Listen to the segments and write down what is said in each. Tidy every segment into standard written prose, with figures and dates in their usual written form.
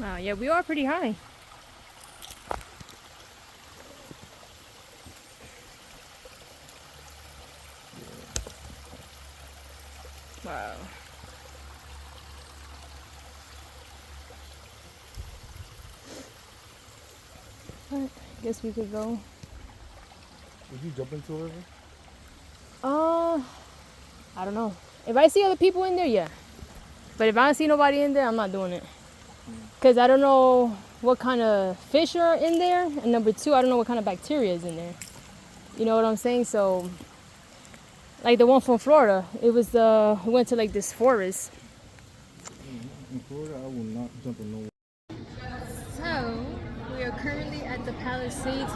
Yeah, we are pretty high. Wow. But guess we could go. Would you jump into a river? I don't know. If I see other people in there, yeah. But if I don't see nobody in there, I'm not doing it. Because I don't know what kind of fish are in there. And number two, I don't know what kind of bacteria is in there. You know what I'm saying? So, like the one from Florida, we went to like this forest. In Florida, I will not jump in no water. So, we are currently at the Palisades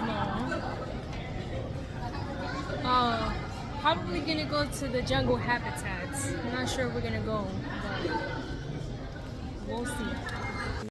Mall. Probably gonna go to the jungle habitats. I'm not sure if we're gonna go, but we'll see.